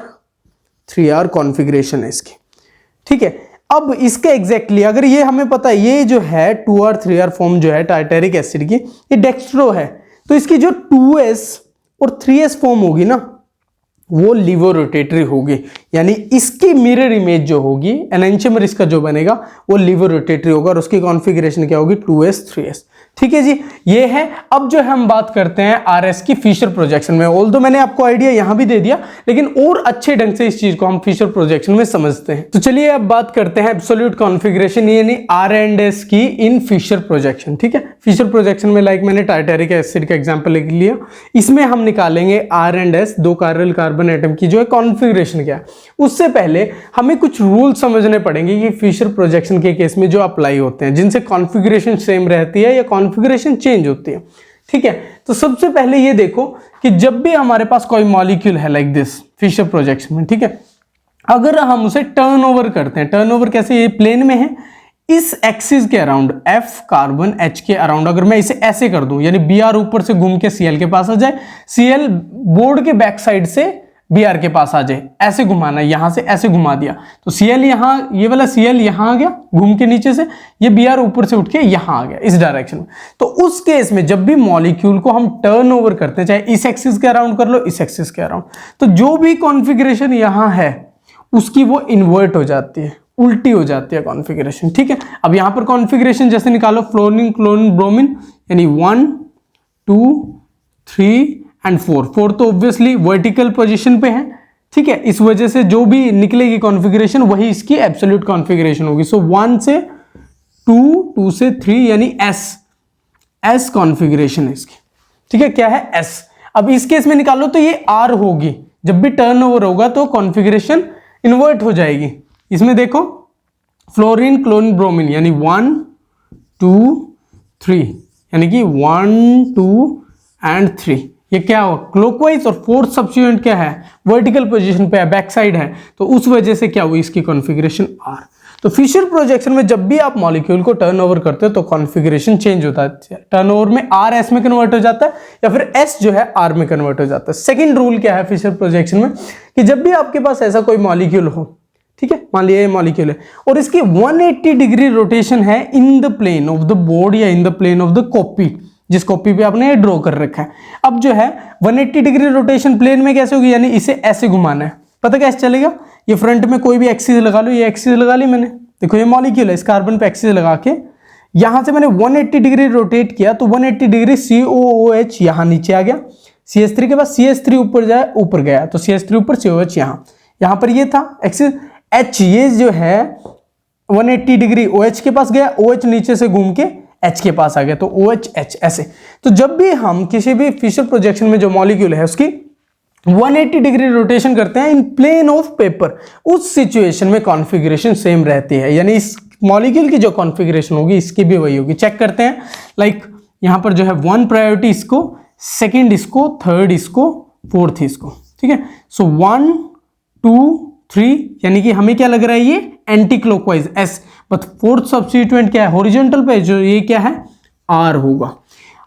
3R कॉन्फ़िगरेशन है इसकी, ठीक है। अब इसके एग्जैक्टली अगर ये हमें पता है ये जो है 2R 3R फॉर्म जो है टार्टेरिक एसिड की, ये डेक्स्ट्रो है, तो इसकी जो 2S और 3S फॉर्म होगी ना वो लीवो रोटेटरी होगी, यानी इसकी मिरर इमेज जो होगी एनेंटियोमर इसका जो बनेगा वो लीवो रोटेटरी होगा और उसकी कॉन्फ़िगरेशन क्या होगी 2S 3S, ठीक है जी। ये है। अब जो हम बात करते हैं RS की फिशर प्रोजेक्शन में, ऑल्दो मैंने आपको आइडिया यहां भी दे दिया, लेकिन और अच्छे ढंग से इस चीज को हम फिशर प्रोजेक्शन में समझते हैं। तो चलिए अब बात करते हैं एब्सोल्यूट कॉन्फ़िगरेशन यानी R&S की इन फिशर प्रोजेक्शन, ठीक है। फिशर प्रोजेक्शन में लाइक मैंने टार्टेरिक एसिड का एग्जाम्पल लिख लिया, इसमें हम निकालेंगे R&S दो कार्बन कार्बन एटम की जो है कॉन्फ़िगरेशन क्या है। उससे पहले हमें कुछ रूल समझने पड़ेंगे कि फिशर प्रोजेक्शन के केस में जो अप्लाई होते हैं, जिनसे कॉन्फ़िगरेशन सेम रहती है या कॉन्फ़िगरेशन चेंज होती है, ठीक है। तो सबसे पहले ये देखो कि जब भी हमारे पास कोई मॉलिक्यूल है लाइक दिस फिशर प्रोजेक्शन में, ठीक है, अगर हम उसे टर्न ओवर करते हैं, टर्न ओवर कैसे, ये प्लेन में है, इस एक्सिस के अराउंड F कार्बन H के अराउंड अगर मैं इसे ऐसे कर दूं, यानी Br ऊपर से घूम के Cl के पास आ जाए, Cl बोर्ड के बैक साइड से Br के पास आ जाए, ऐसे घुमाना है, यहां से ऐसे घुमा दिया तो Cl यहां, ये वाला Cl यहां आ गया घूम के नीचे से, ये Br ऊपर से उठ के यहां आ गया इस डायरेक्शन में। तो उस केस में जब भी मॉलिक्यूल को हम टर्न ओवर करते हैं, चाहे इस एक्सिस के अराउंड कर लो, इस एक्सिस के अराउंड, तो जो भी कॉन्फ़िगरेशन यहां है उसकी वो इन्वर्ट हो जाती है, उल्टी हो जाती है कॉन्फ़िगरेशन, ठीक है। अब यहां पर कॉन्फ़िगरेशन जैसे निकालो फ्लोरीन क्लोरीन ब्रोमीन, यानी 1 2 3 एंड 4 तो ऑब्वियसली वर्टिकल पोजीशन पे है, ठीक है। इस वजह से जो भी निकलेगी कॉन्फ़िगरेशन वही इसकी एब्सोल्यूट कॉन्फ़िगरेशन होगी। सो 1 से 2 2 से 3 यानी S कॉन्फ़िगरेशन है इसकी, ठीक है। क्या है S। अब इस केस में निकालो तो ये R होगी, जब भी टर्न ओवर होगा तो कॉन्फ़िगरेशन इन्वर्ट हो जाएगी। इसमें देखो फ्लोरीन क्लोरीन ब्रोमीन यानी 1 2 3 यानी कि 1 2 एंड 3, ये क्या हुआ क्लॉकवाइज, और फोर्थ सब्स्टिट्यूएंट क्या है वर्टिकल पोजीशन पे है, बैक साइड है, तो उस वजह से क्या हुई इसकी कॉन्फ़िगरेशन R। तो फिशर प्रोजेक्शन में जब भी आप मॉलिक्यूल को टर्न ओवर करते हो तो कॉन्फ़िगरेशन चेंज होता है, टर्न ओवर में R S में कन्वर्ट हो जाता है या फिर S जो है R में कन्वर्ट हो जाता है। सेकेंड रूल क्या है फिशर प्रोजेक्शन में कि जब भी आपके पास ऐसा कोई मॉलिक्यूल हो, ठीक है, मान लिया ये मॉलिक्यूल है और इसकी 180 डिग्री रोटेशन है in the plane of the board या in the plane of the copy, जिस कॉपी पे आपने ड्रॉ कर रखा है। अब जो है 180 डिग्री रोटेशन प्लेन में कैसे होगी, यानी इसे ऐसे घुमाना है, पता कैसे चलेगा, ये फ्रंट में कोई भी एक्सिस लगा लो, ये एक्सिस लगा ली मैंने, देखो ये मॉलिक्यूल है, इस कार्बन पे एक्सिस लगा के यहां से मैंने 180 डिग्री रोटेट किया तो 180 डिग्री COOH यहां नीचे आ गया, CH3 के बाद CH3 ऊपर जाए ऊपर गया तो CH3 ऊपर COH यहां पर ये था एक्सिस H, ये जो है 180 डिग्री OH के पास गया, OH नीचे से घूम के H के पास आ गया तो OH H ऐसे। तो जब भी हम किसी भी फिशर प्रोजेक्शन में जो मॉलिक्यूल है उसकी 180 डिग्री रोटेशन करते हैं इन प्लेन ऑफ पेपर, उस सिचुएशन में कॉन्फ़िगरेशन सेम रहती है, यानी इस मॉलिक्यूल की जो कॉन्फ़िगरेशन होगी इसकी भी वही होगी। चेक करते हैं, लाइक यहां पर जो है 1 प्रायोरिटी इसको, सेकेंड इसको, थर्ड इसको, फोर्थ इसको, ठीक है। सो 1 2 3 यानी कि हमें क्या लग रहा है ये anti clockwise S, but fourth substituent क्या है हॉरिजॉन्टल पे, जो ये क्या है R होगा।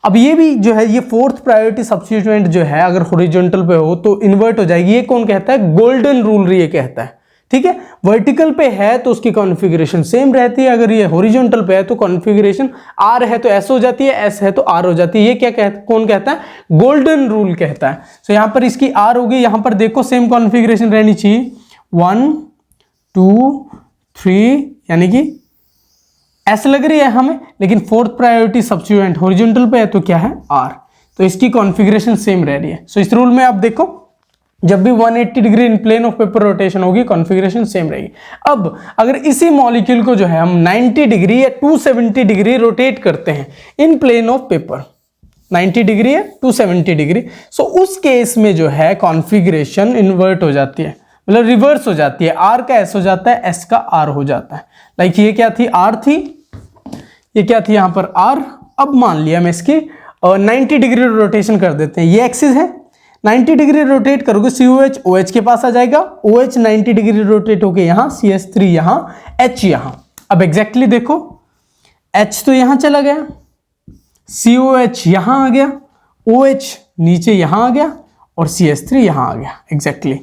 अब ये भी जो है ये फोर्थ प्रायोरिटी सब्स्टिट्यूएंट जो है अगर हॉरिजॉन्टल पे हो तो इन्वर्ट हो जाएगी, ये कौन कहता है, गोल्डन रूल ये कहता है, ठीक है। वर्टिकल पे है तो उसकी कॉन्फ़िगरेशन सेम रहती है, अगर ये हॉरिजॉन्टल पे है तो कॉन्फ़िगरेशन R है तो S हो जाती है, S है तो R हो जाती है, ये क्या कहता, कौन कहता है, गोल्डन रूल कहता है। तो यहां पर इसकी R होगी, यहां पर देखो सेम कॉन्फ़िगरेशन रहनी चाहिए 1 2 3 यानी कि S लग रही है हमें, लेकिन फोर्थ प्रायोरिटी सब्स्टिट्यूएंट हॉरिजॉन्टल पे है तो क्या है R, तो इसकी कॉन्फ़िगरेशन सेम रह रही है। सो इस रूल में आप देखो जब भी 180 degree in plane of paper rotation होगी कॉन्फ़िगरेशन सेम रहेगी। अब अगर इसी मॉलिक्यूल को जो है हम 90 डिग्री या 270 डिग्री रोटेट करते हैं इन प्लेन ऑफ पेपर, 90 डिग्री या 270 डिग्री, सो उस केस में जो है कॉन्फ़िगरेशन इन्वर्ट हो जाती है, मतलब रिवर्स हो जाती है, R का S हो जाता है, S का R हो जाता है। लाइक ये क्या थी R थी, ये क्या थी यहां पर R। अब मान लिया मैं इसकी 90 डिग्री रोटेशन कर देते हैं, ये एक्सिस है, 90 डिग्री रोटेट करोगे COH OH के पास आ जाएगा, OH 90 डिग्री रोटेट होके यहाँ, CH3 यहाँ, H यहाँ, अब एग्जैक्टली देखो, H तो यहां चला गया, COH यहां आ गया, OH नीचे यहां आ गया और CH3 यहां आ गया। एग्जैक्टली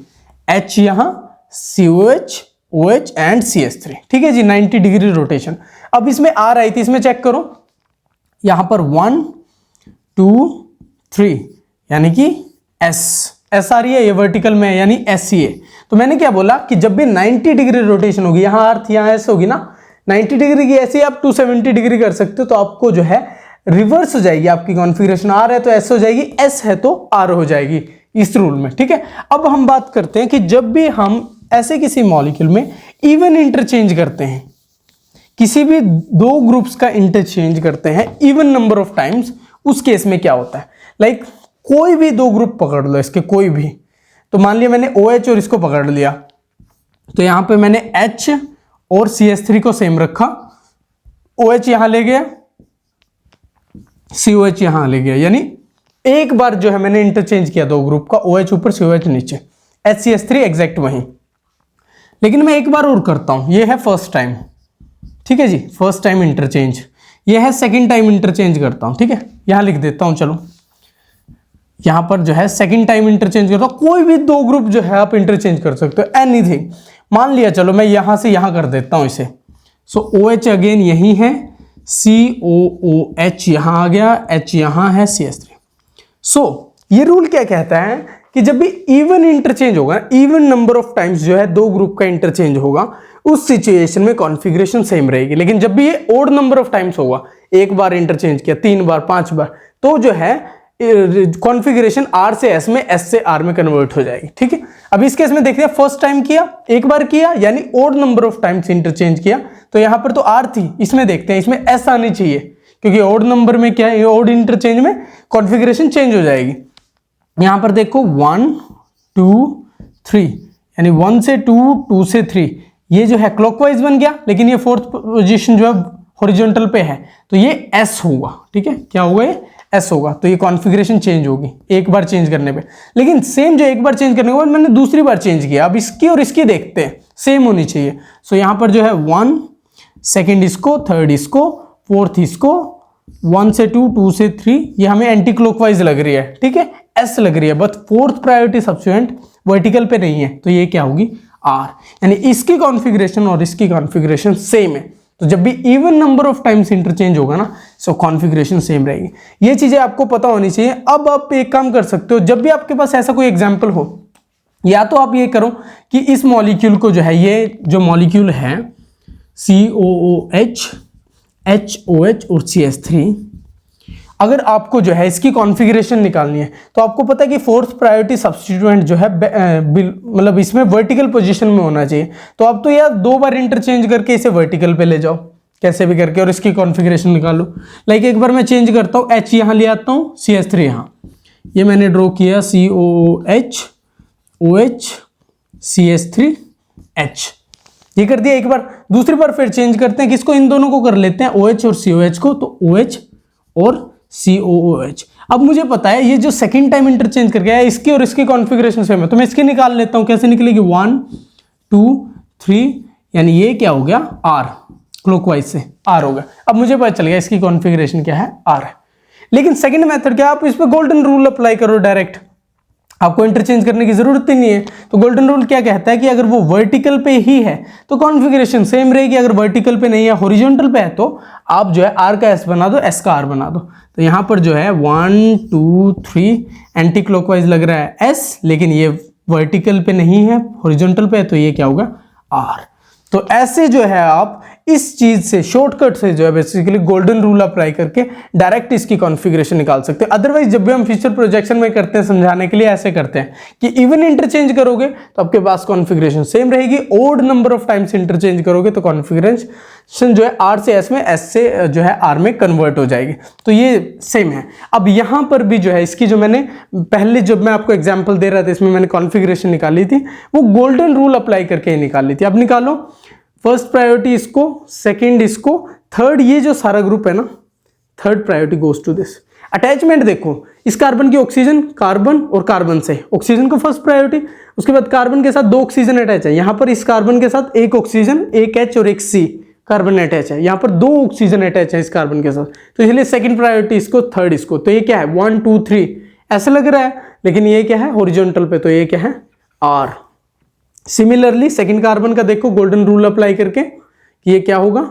H यहां, COH, OH एंड CH3। ठीक है जी, 90 डिग्री रोटेशन। अब इसमें R आई थी, इसमें चेक करो, यहां पर 1 2 3 यानी कि S आ रही है, ये वर्टिकल में है यानी SCA। तो मैंने क्या बोला कि जब भी 90 डिग्री रोटेशन होगी, यहां R थी यहां S होगी ना, 90 डिग्री की ऐसे आप 270 डिग्री कर सकते हो, तो आपको जो है रिवर्स हो जाएगी आपकी कॉन्फ़िगरेशन। R है तो S हो जाएगी, S है तो R हो जाएगी इस रूल में। ठीक है, अब हम बात करते हैं कि जब भी हम ऐसे किसी मॉलिक्यूल में इवन इंटरचेंज करते हैं, किसी भी दो ग्रुप्स का इंटरचेंज करते हैं इवन नंबर ऑफ टाइम्स, उस केस में क्या होता है। लाइक कोई भी दो ग्रुप पकड़ लो इसके, कोई भी, तो मान लिया मैंने OH और इसको पकड़ लिया, तो यहां पे मैंने H और CH3 को सेम रखा, OH यहां ले गया, COH यहां ले गया, यानी एक बार जो है मैंने इंटरचेंज किया दो ग्रुप का, OH ऊपर COH नीचे, HCH3 एग्जैक्ट वहीं। लेकिन मैं एक बार और करता हूं, ये है फर्स्ट टाइम, ठीक है जी, फर्स्ट टाइम इंटरचेंज। ये है सेकंड टाइम इंटरचेंज करता हूं, ठीक है, यहां लिख देता हूं, चलो यहां पर जो है सेकंड टाइम इंटरचेंज करता हूं। कोई भी दो ग्रुप जो है आप इंटरचेंज कर सकते हो, एनीथिंग। मान लिया चलो मैं यहां से यहां कर देता हूं इसे, सो OH अगेन यही है, COOH यहां आ गया, H यहां है, CH3। सो ये रूल क्या कहता है कि जब भी इवन इंटरचेंज होगा, इवन नंबर ऑफ टाइम्स जो है दो ग्रुप का इंटरचेंज होगा, उस सिचुएशन में कॉन्फ़िगरेशन सेम रहेगी। लेकिन जब भी ये ओड नंबर ऑफ टाइम्स होगा, एक बार इंटरचेंज किया, 3 बार, 5 बार, तो जो है कॉन्फ़िगरेशन R से S में, S से R में कन्वर्ट हो जाएगी। ठीक है, अब इस केस में देखते हैं, फर्स्ट टाइम किया, एक बार किया, यानी odd number of times interchange किया, तो यहां पर तो R थी, इसमें देखते हैं, इसमें S आनी चाहिए, क्योंकि ओड नंबर में क्या है, ओड इंटरचेंज में कॉन्फ़िगरेशन चेंज हो जाएगी। यहां पर देखो 1 2 3, यानी 1 से 2, 2 से 3, ये जो है क्लॉकवाइज बन गया, लेकिन ये फोर्थ पोजीशन जो है हॉरिजॉन्टल पे है, तो ये S होगा। ठीक है, क्या होगा, ये S होगा, तो ये कॉन्फ़िगरेशन चेंज होगी एक बार चेंज करने पे। लेकिन सेम जो एक बार चेंज करने के बाद मैंने दूसरी बार चेंज किया, अब इसकी और इसकी देखते हैं, सेम होनी चाहिए। सो यहां पर जो है 1, सेकेंड इसको, थर्ड इसको, फोर्थ इसको, 1 से 2, 2 से 3, ये हमें एंटी क्लॉकवाइज लग रही है। ठीक है, S लग रही है, but fourth priority substituent vertical पे नहीं है, तो ये क्या होगी, R। यानी इसकी कॉन्फ़िगरेशन और इसकी कॉन्फ़िगरेशन सेम है, तो जब भी even number of times interchange होगा ना, सो कॉन्फ़िगरेशन सेम रहेगी। ये चीजें आपको पता होनी चाहिए। अब आप एक काम कर सकते हो, जब भी आपके पास ऐसा कोई एग्जाम्पल हो, या तो आप ये करो कि इस मॉलिक्यूल को जो है, ये जो मॉलिक्यूल है COOH, HOH और CH3, अगर आपको जो है इसकी कॉन्फ़िगरेशन निकालनी है, तो आपको पता है कि फोर्थ प्रायोरिटी सब्स्टिट्यूएंट जो है मतलब इसमें वर्टिकल पोजीशन में होना चाहिए। तो अब तो यार 2 बार इंटरचेंज करके इसे वर्टिकल पे ले जाओ कैसे भी करके, और इसकी कॉन्फ़िगरेशन निकालो। लाइक एक बार मैं चेंज करता हूँ, H यहाँ ले आता हूँ, CH3 यहाँ, ये मैंने ड्रॉ किया, COOH, OH, CH3, H, ये कर दिया एक बार। दूसरी बार फिर चेंज करते हैं, किसको, इन दोनों को कर लेते हैं, OH और COH को, तो OH और COOH। अब मुझे पता है ये जो सेकंड टाइम इंटरचेंज करके आया, इसकी और इसकी कॉन्फ़िगरेशन सेम है, तो मैं इसकी निकाल लेता हूं। कैसे निकलेगी, 1 2 3, यानी ये क्या हो गया, R, क्लॉकवाइज से R हो गया। अब मुझे पता चल गया इसकी कॉन्फ़िगरेशन क्या है, R है। लेकिन सेकंड मेथड क्या, आप इस पर गोल्डन रूल अप्लाई करो डायरेक्ट, आपको इंटरचेंज करने की जरूरत ही नहीं है। तो गोल्डन रूल क्या कहता है कि अगर वो वर्टिकल पे ही है तो कॉन्फ़िगरेशन सेम रहेगी, अगर वर्टिकल पे नहीं है, हॉरिजॉन्टल पे है, तो आप जो है R का S बना दो, S का R बना दो। तो यहां पर जो है 1 2 3 एंटी क्लॉकवाइज लग रहा है S, लेकिन ये वर्टिकल पे नहीं है, हॉरिजॉन्टल पे है, तो ये क्या होगा, R। तो ऐसे जो है आप इस चीज से, शॉर्टकट से जो है बेसिकली गोल्डन रूल अप्लाई करके डायरेक्ट इसकी कॉन्फ़िगरेशन निकाल सकते हैं। अदरवाइज जब भी हम फीचर प्रोजेक्शन में करते हैं, समझाने के लिए ऐसे करते हैं कि इवन इंटरचेंज करोगे तो आपके पास कॉन्फ़िगरेशन सेम रहेगी, odd number of times interchange करोगे तो कॉन्फ़िगरेशन जो है R से S में, S से जो है R में कन्वर्ट हो जाएगी। तो ये सेम है। अब यहाँ पर भी जो है इसकी, जो मैंने पहले जब मैं आपको एग्जाम्पल दे रहा था, इसमें मैंने कॉन्फ़िगरेशन निकाली थी, वो गोल्डन रूल अप्लाई करके ही निकाली थी। अब निकालो, फर्स्ट प्रायोरिटी इसको, सेकंड इसको, थर्ड ये जो सारा ग्रुप है ना, third priority goes to this. Attachment देखो, इस कार्बन की ऑक्सीजन, कार्बन और कार्बन से ऑक्सीजन को फर्स्ट प्रायोरिटी, उसके बाद कार्बन के साथ 2 ऑक्सीजन अटैच है, यहां पर इस कार्बन के साथ एक ऑक्सीजन, एक H और एक C कार्बन अटैच है, यहाँ पर 2 ऑक्सीजन अटैच है इस कार्बन के साथ, तो इसलिए सेकंड प्रायोरिटी इसको, थर्ड इसको। तो ये क्या है 1 2 3 ऐसा लग रहा है, लेकिन ये क्या है हॉरिजॉन्टल पे, तो ये क्या है R। सिमिलरली सेकंड कार्बन का देखो गोल्डन रूल अप्लाई करके कि ये क्या होगा,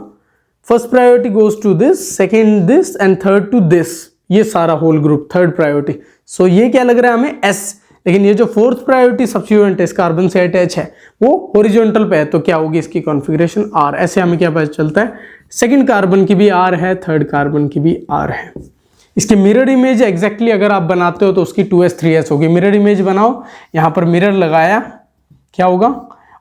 first priority goes to this, second this and third to this, ये सारा whole group third priority. So ये क्या लग रहा है हमें S, लेकिन ये जो फोर्थ प्रायोरिटी सब्स्टिट्यूएंट इस कार्बन से अटैच है वो हॉरिजॉन्टल पे है, तो क्या होगी इसकी कॉन्फ़िगरेशन R। ऐसे हमें क्या पता चलता है, सेकंड कार्बन की भी R है, थर्ड कार्बन की भी R है। इसकी मिरर इमेज एग्जैक्टली अगर आप बनाते हो तो उसकी 2s 3s होगी। मिरर इमेज बनाओ, यहाँ पर मिरर लगाया, क्या होगा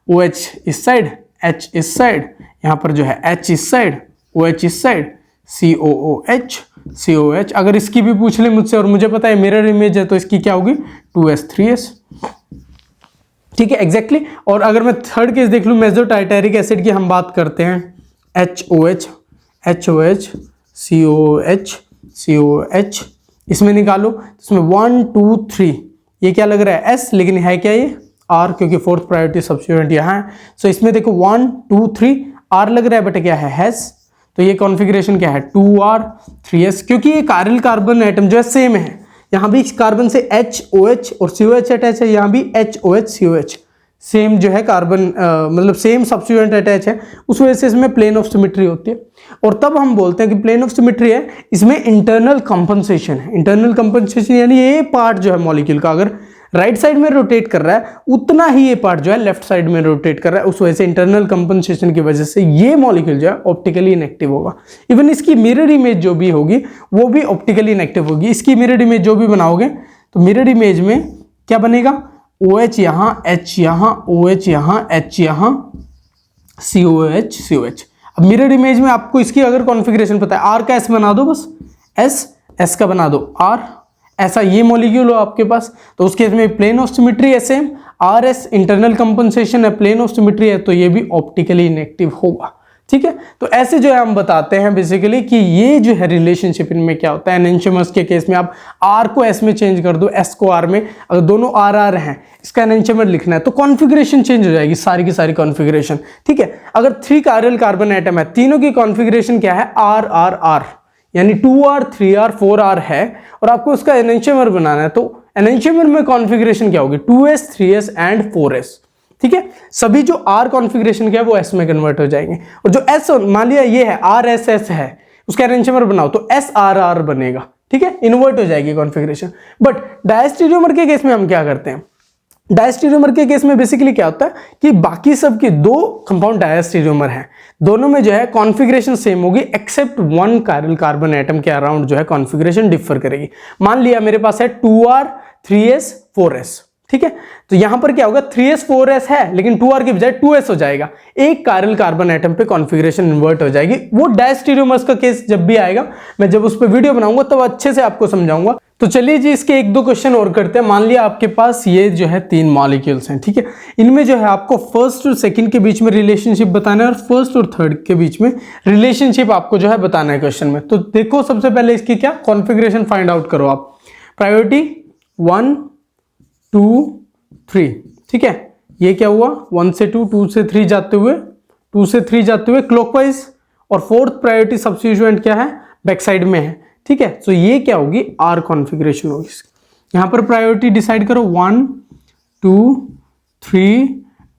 OH इस साइड, H इस साइड, यहाँ पर जो है H इस साइड, OH इस साइड, COOH COH। अगर इसकी भी पूछ ले मुझसे और मुझे पता है मिरर इमेज है तो इसकी क्या होगी 2s 3s, ठीक है एग्जैक्टली। और अगर मैं थर्ड केस देख लूँ, मेजो टार्टारिक एसिड की हम बात करते हैं, HOH HOH COH COH, इसमें निकालो, इसमें 1 2 3, ये क्या लग रहा है S, लेकिन है क्या ये R, क्योंकि फोर्थ प्रायोरिटी सब्स्टिट्यूएंट यहाँ है। सो इसमें देखो 1 2 3 R लग रहा है, बट क्या है हैश, तो ये कॉन्फ़िगरेशन क्या है 2R 3S, क्योंकि ये कायरल कार्बन एटम जो है सेम है, यहाँ भी कार्बन से HOH और COH अटैच है, यहाँ भी HOH COH सेम जो है कार्बन मतलब सेम सब्स्टिट्यूएंट अटैच है, उस वजह से इसमें प्लेन ऑफ सिमेट्री होती है। और तब हम बोलते हैं कि प्लेन ऑफ सिमेट्री है, इसमें इंटरनल कंपनसेशन है। इंटरनल कंपनसेशन यानी ये पार्ट जो है मॉलिक्यूल का अगर राइट साइड में रोटेट कर रहा है उतना ही ये पार्ट जो है लेफ्ट साइड में रोटेट कर रहा है, उस वजह से इंटरनल कंपनसेशन की वजह से ये मॉलिक्यूल जो है ऑप्टिकली इनएक्टिव होगा। इवन इसकी मिरर इमेज जो भी होगी वो भी ऑप्टिकली इनएक्टिव होगी। इसकी मिरर इमेज जो भी बनाओगे तो मिरर इमेज में क्या बनेगा, OH यहाँ, H यहाँ, OH यहाँ, H यहाँ, COH COH। अब मिरर इमेज में आपको इसकी अगर कॉन्फ़िगरेशन पता है, R का S बना दो बस, S का बना दो R, ऐसा ये मॉलिक्यूल हो आपके पास, तो उस केस में प्लेन ऑफ सिमेट्री है सेम, RS इंटरनल कंपनसेशन है, प्लेन ऑफ सिमेट्री है, तो ये भी ऑप्टिकली इनएक्टिव होगा, ठीक है। तो ऐसे जो है हम बताते हैं बेसिकली कि ये जो है रिलेशनशिप इनमें क्या होता है। एनेंटियोमर्स के केस में आप R को S में चेंज कर दो, S को R में, अगर दोनों RR हैं, इसका एनेंटियोमर लिखना है तो कॉन्फ़िगरेशन चेंज हो जाएगी, सारी की सारी कॉन्फ़िगरेशन, ठीक है। अगर 3 कायरल कार्बन एटम है, तीनों की कॉन्फ़िगरेशन क्या है RR, यानी 2R 3R 4R है, और आपको उसका एनेंटियोमर बनाना है, तो एनेंटियोमर में कॉन्फ़िगरेशन क्या होगी 2s 3s एंड 4s, ठीक है। सभी जो R कॉन्फ़िगरेशन क्या है वो S में कन्वर्ट हो जाएंगे, और जो S मान लिया ये है RSS है, उसका एनेंटियोमर बनाओ तो SRR बनेगा, ठीक है, इन्वर्ट हो जाएगी कॉन्फ़िगरेशन। बट डायस्टीरियोमर के केस में हम क्या करते हैं, डायस्टीरियोमर के केस में बेसिकली क्या होता है कि बाकी सब के 2 कंपाउंड डायस्टीरियोमर हैं, दोनों में जो है कॉन्फ़िगरेशन सेम होगी एक्सेप्ट 1 कायरल कार्बन एटम के अराउंड जो है कॉन्फ़िगरेशन डिफर करेगी। मान लिया मेरे पास है 2R 3s 4s, ठीक है, तो यहां पर क्या होगा 3s 4s है, लेकिन 2R की बजाय 2s हो जाएगा, एक कायरल कार्बन एटम पे कॉन्फ़िगरेशन इन्वर्ट हो जाएगी। वो डायस्टीरियोमर्स का केस जब भी आएगा, मैं जब उस पर वीडियो बनाऊंगा तब अच्छे से आपको समझाऊंगा। तो चलिए जी इसके 1-2 क्वेश्चन और करते हैं। मान लिया आपके पास ये जो है 3 मॉलिक्यूल्स हैं, ठीक है, इनमें जो है आपको फर्स्ट और सेकंड के बीच में रिलेशनशिप बताना है और फर्स्ट और थर्ड के बीच में रिलेशनशिप आपको जो है बताना है क्वेश्चन में। तो देखो सबसे पहले इसकी क्या कॉन्फ़िगरेशन फाइंड आउट करो आप। प्रायोरिटी 1 2 3, ठीक है, ये क्या हुआ 1 से 2 2 से 3 जाते हुए 2 से 3 जाते हुए क्लॉकवाइज, और फोर्थ प्रायोरिटी सब्स्टिट्यूएंट क्या है बैक साइड में है, ठीक है। सो ये क्या होगी R कॉन्फ़िगरेशन होगी। यहां पर प्रायोरिटी डिसाइड करो 1 2 3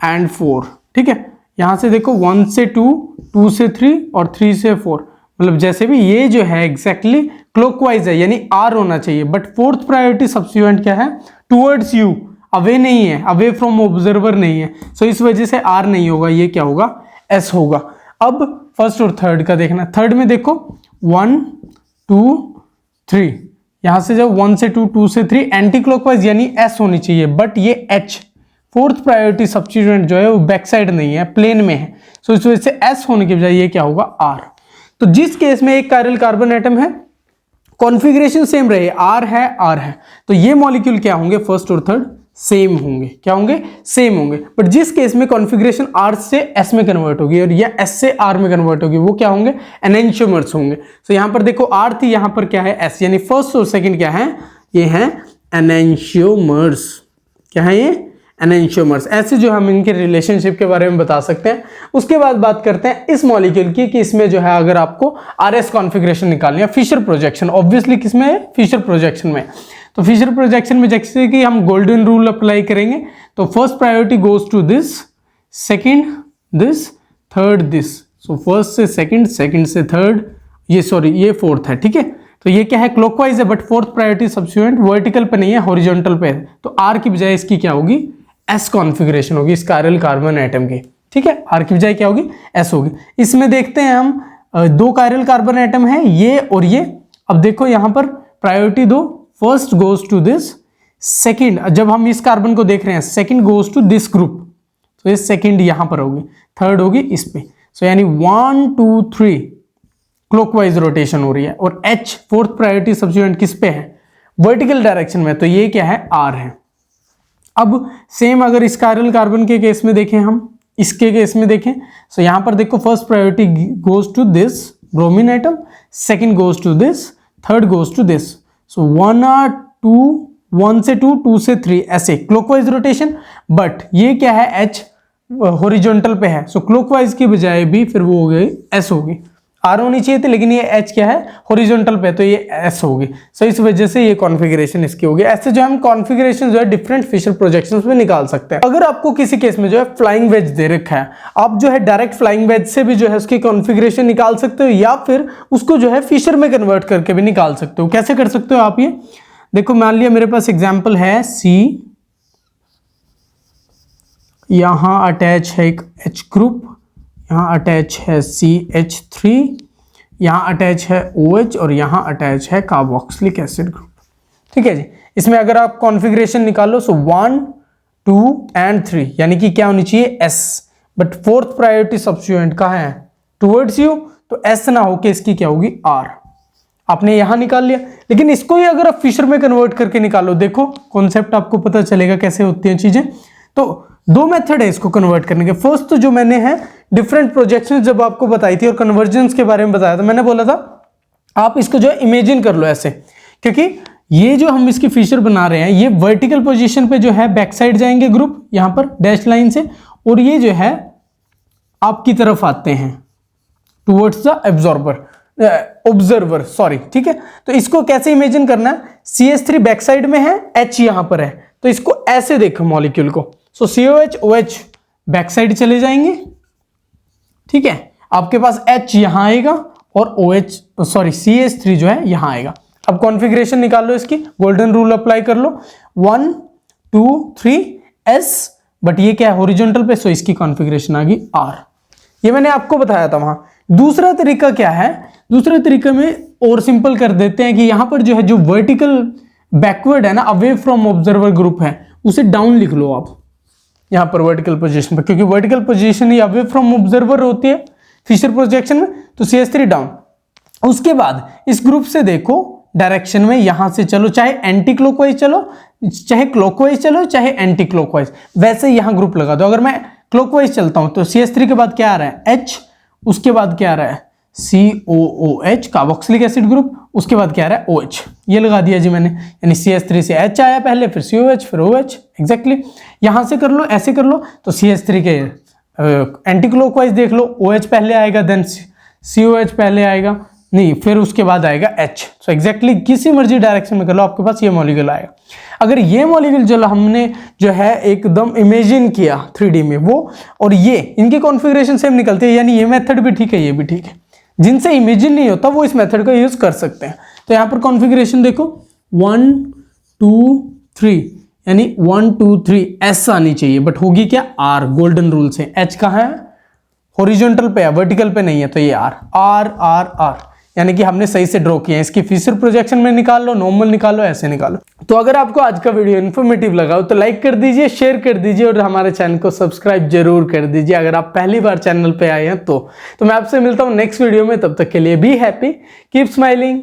एंड 4, ठीक है। यहां से देखो 1 से 2 2 से 3 और 3 से 4, मतलब जैसे भी ये जो है एग्जैक्टली क्लॉकवाइज है यानी R होना चाहिए, बट फोर्थ प्रायोरिटी सब्स्टिट्यूएंट क्या है टुवर्ड्स यू, अवे नहीं है, अवे फ्रॉम ऑब्जर्वर नहीं है, सो इस वजह से R नहीं होगा, ये क्या होगा S होगा। अब फर्स्ट और थर्ड का देखना, थर्ड में देखो 1 2 3, यहां से जब 1 से 2 2 से 3 एंटी क्लॉकवाइज यानी S होनी चाहिए, बट ये H फोर्थ प्रायोरिटी सब्स्टिट्यूएंट जो है वो बैक साइड नहीं है, प्लेन में है, सो इस वजह से S होने के बजाय ये क्या होगा R। तो जिस केस में एक कायरल कार्बन एटम है कॉन्फ़िगरेशन सेम रहे, R है, तो ये मॉलिक्यूल क्या होंगे फर्स्ट और थर्ड सेम होंगे, क्या होंगे सेम होंगे। बट जिस केस में कॉन्फ़िगरेशन R से S में कन्वर्ट होगी और या S से R में कन्वर्ट होगी वो क्या होंगे एनेंटियोमर्स होंगे। तो यहां पर देखो R थी, यहां पर क्या है S, यानी फर्स्ट और सेकंड क्या है ये है एनेंटियोमर्स, क्या है ये एनेंशियोमर्स। ऐसे जो हम इनके रिलेशनशिप के बारे में बता सकते हैं। उसके बाद बात करते हैं इस मॉलिक्यूल की कि इसमें जो है अगर आपको RS कॉन्फ़िगरेशन निकालनी है, फिशर प्रोजेक्शन, ऑब्वियसली किसमें है, फिशर प्रोजेक्शन में। तो फिशर प्रोजेक्शन में जैसे कि हम गोल्डन रूल अप्लाई करेंगे तो first priority goes to this, second this, third this. So first से सेकंड, सेकंड से थर्ड, ये फोर्थ है, ठीक है। तो ये क्या है, क्लॉकवाइज है, but fourth priority subsequent vertical पे नहीं है, हॉरिजॉन्टल पे है। तो R की बजाय इसकी क्या होगी, S कॉन्फ़िगरेशन होगी इस कायरल कार्बन एटम की, ठीक है। R की बजाय क्या होगी, S होगी। इसमें देखते हैं हम दो कायरल कार्बन एटम है, ये और ये। अब देखो यहां पर प्रायोरिटी दो, first goes to this, second, जब हम इस कार्बन को देख रहे हैं second goes to this group, तो ये सेकंड यहां पर होगी, थर्ड होगी इस पे। सो यानी 1 2 3 क्लॉकवाइज रोटेशन हो रही है। और H फोर्थ प्रायोरिटी सब्सिक्वेंट किस पे है, वर्टिकल डायरेक्शन में, तो ये क्या है, R है। अब सेम अगर इस कायरल कार्बन के केस में देखें, हम इसके केस में देखें, सो यहां पर देखो first priority goes to this bromine atom, second goes to this, third goes to this. So 1 से 2, 2 से 3, ऐसे क्लॉकवाइज रोटेशन। बट ये क्या है, H हॉरिजॉन्टल पे है, सो क्लॉकवाइज की बजाय भी फिर वो हो गई S होगी। R होनी चाहिए थी, लेकिन ये H क्या है, हॉरिजॉन्टल पे, तो ये S होगी। सो इस वजह से ये कॉन्फ़िगरेशन इसकी होगी। ऐसे जो हम कॉन्फ़िगरेशन जो है डिफरेंट फिशर प्रोजेक्शंस में निकाल सकते हैं। अगर आपको किसी केस में जो है फ्लाइंग वेज दे रखा है, आप जो है डायरेक्ट फ्लाइंग वेज से भी जो है उसकी कॉन्फ़िगरेशन निकाल सकते हो, या फिर उसको जो है फिशर में कन्वर्ट करके भी निकाल सकते हो। कैसे कर सकते हो आप, ये देखो, मान लिया मेरे पास एग्जाम्पल है C, यहां अटैच है एक H ग्रुप, यहाँ अटैच है CH3, यहाँ अटैच है OH और यहाँ अटैच है कार्बोक्सिलिक एसिड ग्रुप, ठीक है जी। इसमें अगर आप कॉन्फ़िगरेशन निकालो, सो 1 2 एंड 3, यानी कि क्या होनी चाहिए, S। But fourth priority substituent कहाँ है, टुवर्ड्स यू, तो S ना होके इसकी क्या होगी, R। आपने यहां निकाल लिया, लेकिन इसको ही अगर आप फिशर में कन्वर्ट करके निकालो, देखो कॉन्सेप्ट आपको पता चलेगा कैसे होती हैं चीजें। तो दो मेथड है इसको कन्वर्ट करने के। फर्स्ट तो जो मैंने है डिफरेंट प्रोजेक्शंस जब आपको बताई थी और कन्वर्जेंस के बारे में बताया था, मैंने बोला था आप इसको जो है इमेजिन कर लो ऐसे, क्योंकि ये जो हम इसकी फिशर बना रहे हैं, ये वर्टिकल पोजीशन पे जो है बैक साइड जाएंगे ग्रुप यहां पर डैश लाइन से, और ये जो है आपकी तरफ आते हैं टुवर्ड्स द ऑब्जर्वर, सॉरी, ठीक है। तो इसको कैसे इमेजिन करना है, CH3 बैक साइड में है, H यहां पर है, तो इसको ऐसे देखो मॉलिक्यूल को। सो COH OH बैक साइड चले जाएंगे, ठीक है। आपके पास H यहां आएगा और CH3 जो है यहां आएगा। अब कॉन्फ़िगरेशन निकाल लो इसकी, गोल्डन रूल अप्लाई कर लो, 1 2 3 S, बट ये क्या है, हॉरिजॉन्टल पे, सो इसकी कॉन्फ़िगरेशन आ गई R। ये मैंने आपको बताया था वहां। दूसरा तरीका क्या है, दूसरे तरीके में और सिंपल कर देते हैं कि यहां पर जो है जो वर्टिकल बैकवर्ड है ना, अवे फ्रॉम ऑब्जर्वर ग्रुप है, उसे डाउन लिख लो आप यहां पर वर्टिकल पोजीशन पर, क्योंकि vertical position he away from observer होती है फिशर प्रोजेक्शन में, तो CH3 डाउन। उसके बाद इस ग्रुप से देखो डायरेक्शन में, यहां से चलो, चाहे एंटी क्लॉकवाइज चलो, चाहे क्लॉकवाइज चलो, चाहे एंटी क्लॉकवाइज, वैसे यहां ग्रुप लगा दो। अगर मैं क्लॉकवाइज चलता हूं तो CH3 के बाद क्या आ रहा है, H, उसके बाद क्या आ रहा है, COOH कार्बोक्सिलिक एसिड ग्रुप, उसके बाद क्या आ रहा है, OH। ये लगा दिया जी मैंने, यानी CH3 से H आया पहले, फिर COH, फिर OH, एग्जैक्टली। यहां से कर लो, ऐसे कर लो, तो CH3 के एंटी क्लॉकवाइज देख लो, OH पहले आएगा, देन COH पहले आएगा, नहीं, फिर उसके बाद आएगा H। सो एग्जैक्टली किसी मर्जी डायरेक्शन में कर लो, आपके पास ये मॉलिक्यूल आएगा। अगर ये मॉलिक्यूल जो हमने जो है एकदम इमेजिन किया 3D में, वो और ये इनकी कॉन्फ़िगरेशन सेम निकलती है, यानी ये मेथड भी ठीक है, ये भी ठीक है। जिनसे इमेजिन नहीं होता वो इस मेथड का यूज कर सकते हैं। तो यहाँ पर कॉन्फ़िगरेशन देखो 1 2 3, यानी 1 2 3 S आनी चाहिए, बट होगी क्या, R, गोल्डन रूल से। H कहाँ है, हॉरिजॉन्टल पे है, वर्टिकल पे नहीं है, तो ये R, यानी कि हमने सही से ड्रॉ किया है। इसकी फिशर प्रोजेक्शन में निकाल लो, नॉर्मल निकालो, ऐसे निकालो। तो अगर आपको आज का वीडियो इन्फॉर्मेटिव लगा हो तो लाइक कर दीजिए, शेयर कर दीजिए और हमारे चैनल को सब्सक्राइब जरूर कर दीजिए अगर आप पहली बार चैनल पे आए हैं तो मैं आपसे मिलता हूं नेक्स्ट वीडियो में। तब तक के लिए बी हैप्पी, कीप स्माइलिंग।